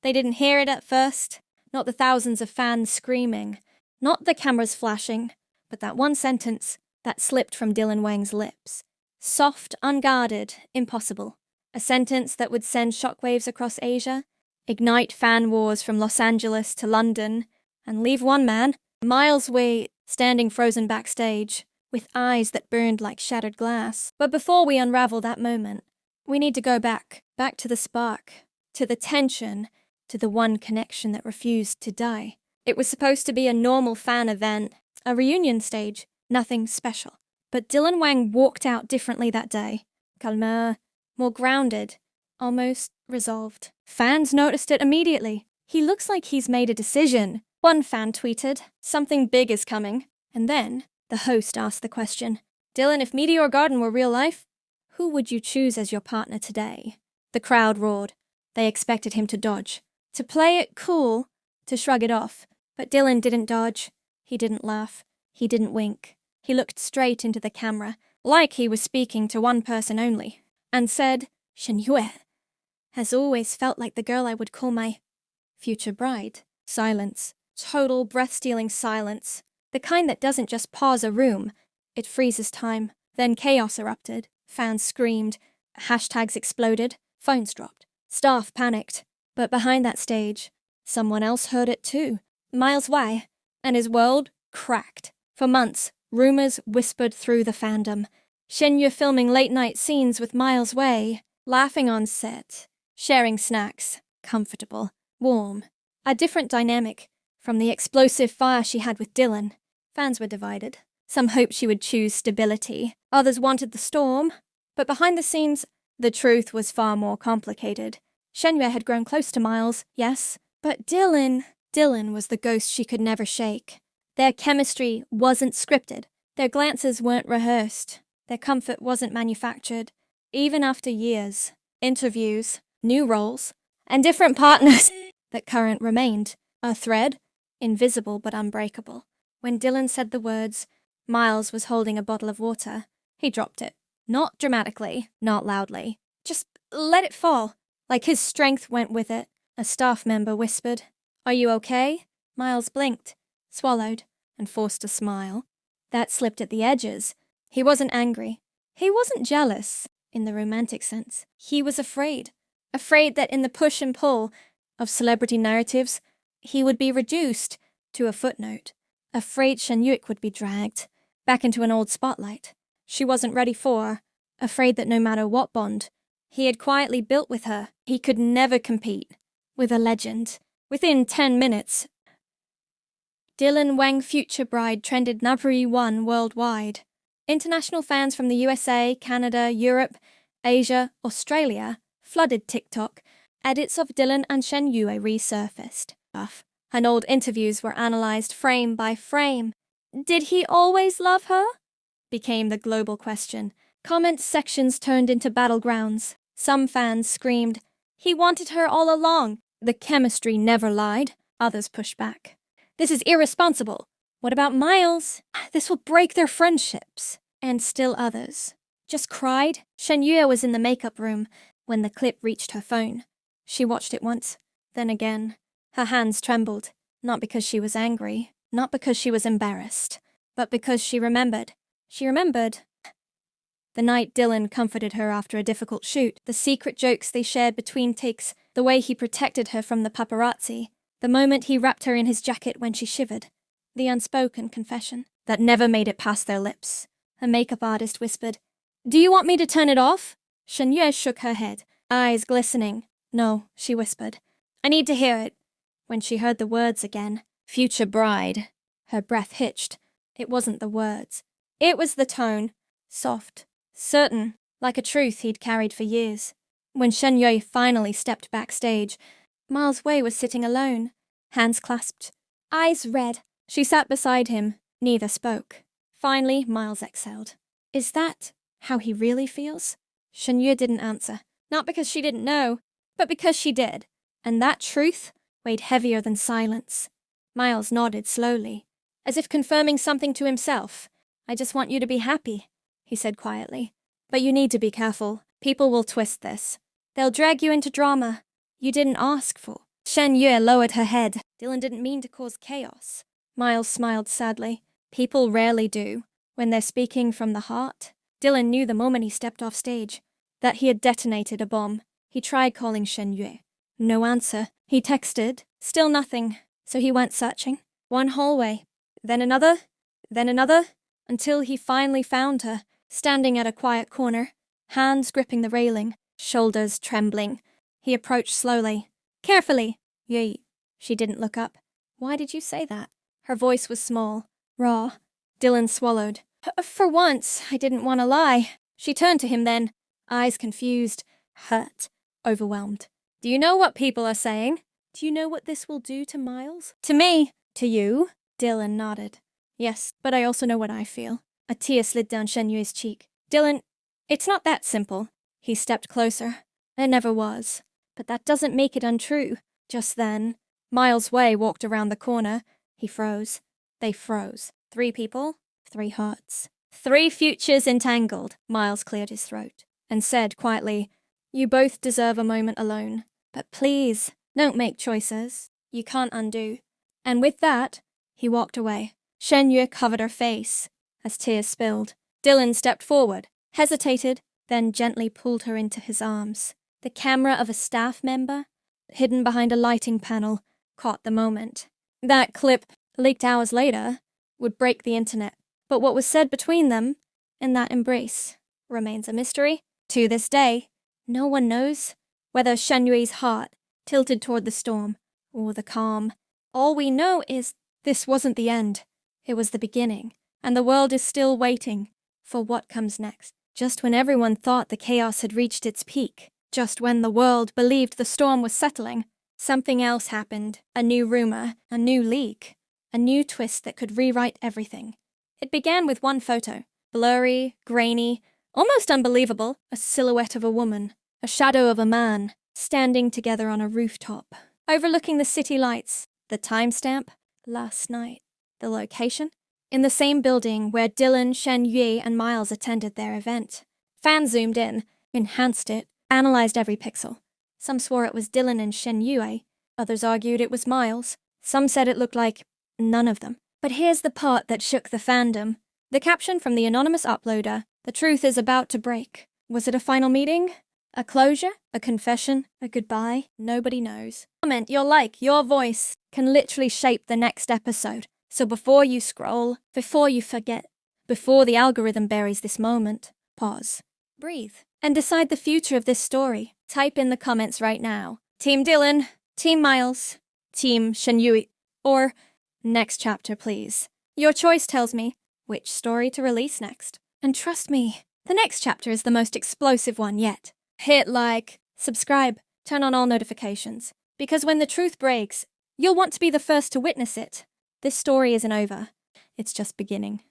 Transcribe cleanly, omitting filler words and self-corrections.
They didn't hear it at first, not the thousands of fans screaming, not the cameras flashing, but that one sentence that slipped from Dylan Wang's lips. Soft, unguarded, impossible. A sentence that would send shockwaves across Asia, ignite fan wars from Los Angeles to London, and leave one man, Miles Wei, standing frozen backstage, with eyes that burned like shattered glass. But before we unravel that moment, we need to go back to the spark, to the tension, to the one connection that refused to die. It was supposed to be a normal fan event, a reunion stage, nothing special. But Dylan Wang walked out differently that day. Calmer, more grounded, almost resolved. Fans noticed it immediately. He looks like he's made a decision. One fan tweeted, "Something big is coming." And then, the host asked the question, "Dylan, if Meteor Garden were real life, who would you choose as your partner today?" The crowd roared. They expected him to dodge, to play it cool, to shrug it off. But Dylan didn't dodge. He didn't laugh. He didn't wink. He looked straight into the camera, like he was speaking to one person only, and said, "Shen Yue has always felt like the girl I would call my future bride." Silence. Total breath-stealing silence. The kind that doesn't just pause a room, it freezes time. Then chaos erupted. Fans screamed. Hashtags exploded. Phones dropped. Staff panicked. But behind that stage, someone else heard it too. Miles Wei. And his world cracked. For months, rumors whispered through the fandom. Shen Yue filming late-night scenes with Miles Wei, laughing on set, sharing snacks, comfortable, warm. A different dynamic from the explosive fire she had with Dylan. Fans were divided. Some hoped she would choose stability. Others wanted the storm. But behind the scenes, the truth was far more complicated. Shen Yue had grown close to Miles, yes, but Dylan was the ghost she could never shake. Their chemistry wasn't scripted. Their glances weren't rehearsed. Their comfort wasn't manufactured. Even after years, interviews, new roles, and different partners, that current remained. A thread, invisible but unbreakable. When Dylan said the words, Miles was holding a bottle of water, he dropped it. Not dramatically, not loudly. Just let it fall. Like his strength went with it. A staff member whispered, "Are you okay?" Miles blinked, swallowed, and forced a smile. That slipped at the edges. He wasn't angry. He wasn't jealous, in the romantic sense. He was afraid. Afraid that in the push and pull of celebrity narratives, he would be reduced to a footnote. Afraid Shen Yue would be dragged back into an old spotlight she wasn't ready for. Afraid that no matter what bond he had quietly built with her, he could never compete with a legend. Within 10 minutes, Dylan Wang Future Bride trended #1 worldwide. International fans from the USA, Canada, Europe, Asia, Australia flooded TikTok. Edits of Dylan and Shen Yue resurfaced. And old interviews were analysed frame by frame. Did he always love her? Became the global question. Comment sections turned into battlegrounds. Some fans screamed, "He wanted her all along. The chemistry never lied." Others pushed back. "This is irresponsible. What about Miles? This will break their friendships." And still others just cried. Shen Yue was in the makeup room when the clip reached her phone. She watched it once, then again. Her hands trembled, not because she was angry, not because she was embarrassed, but because she remembered. She remembered the night Dylan comforted her after a difficult shoot, the secret jokes they shared between takes, the way he protected her from the paparazzi, the moment he wrapped her in his jacket when she shivered, the unspoken confession that never made it past their lips. A makeup artist whispered, "Do you want me to turn it off?" Shen Yue shook her head, eyes glistening. "No," she whispered. "I need to hear it." When she heard the words again, "Future Bride," her breath hitched. It wasn't the words. It was the tone. Soft, certain, like a truth he'd carried for years. When Shen Yue finally stepped backstage, Miles Wei was sitting alone, hands clasped, eyes red. She sat beside him. Neither spoke. Finally, Miles exhaled. "Is that how he really feels?" Shen Yue didn't answer. Not because she didn't know, but because she did. And that truth weighed heavier than silence. Miles nodded slowly, as if confirming something to himself. "I just want you to be happy," he said quietly. "But you need to be careful. People will twist this. They'll drag you into drama you didn't ask for. Shen Yue lowered her head. Dylan didn't mean to cause chaos. Miles smiled sadly. People rarely do. When they're speaking from the heart. Dylan knew the moment he stepped off stage that he had detonated a bomb. He tried calling Shen Yue. No answer. He texted. Still nothing. So he went searching. One hallway. Then another. Then another. Until he finally found her, standing at a quiet corner, hands gripping the railing, shoulders trembling. He approached slowly. Carefully. Yue. She didn't look up. Why did you say that? Her voice was small, raw. Dylan swallowed. For once, I didn't want to lie. She turned to him then, eyes confused, hurt, overwhelmed. Do you know what people are saying? Do you know what this will do to Miles? To me. To you? Dylan nodded. Yes, but I also know what I feel. A tear slid down Shen Yue's cheek. Dylan, it's not that simple. He stepped closer. It never was. But that doesn't make it untrue. Just then, Miles Wei walked around the corner. He froze. They froze. 3 people, 3 hearts. 3 futures entangled. Miles cleared his throat and said quietly, You both deserve a moment alone. But please, don't make choices you can't undo. And with that, he walked away. Shen Yue covered her face as tears spilled. Dylan stepped forward, hesitated, then gently pulled her into his arms. The camera of a staff member, hidden behind a lighting panel, caught the moment. That clip, leaked hours later, would break the internet. But what was said between them, in that embrace, remains a mystery. To this day, no one knows whether Shen Yue's heart tilted toward the storm or the calm. All we know is this wasn't the end. It was the beginning, and the world is still waiting for what comes next. Just when everyone thought the chaos had reached its peak, just when the world believed the storm was settling, something else happened. A new rumor, a new leak, a new twist that could rewrite everything. It began with one photo, blurry, grainy, almost unbelievable, a silhouette of a woman, a shadow of a man, standing together on a rooftop, overlooking the city lights. The timestamp, last night. The location, in the same building where Dylan, Shen Yue, and Miles attended their event. Fans zoomed in, enhanced it, analyzed every pixel. Some swore it was Dylan and Shen Yue, others argued it was Miles. Some said it looked like none of them. But here's the part that shook the fandom. The caption from the anonymous uploader, "The truth is about to break." Was it a final meeting? A closure? A confession? A goodbye? Nobody knows. Comment, your like, your voice can literally shape the next episode. So before you scroll, before you forget, before the algorithm buries this moment, pause, breathe, and decide the future of this story. Type in the comments right now. Team Dylan, Team Miles, Team Shen Yue, or next chapter, please. Your choice tells me which story to release next. And trust me, the next chapter is the most explosive one yet. Hit like, subscribe, turn on all notifications. Because when the truth breaks, you'll want to be the first to witness it. This story isn't over. It's just beginning.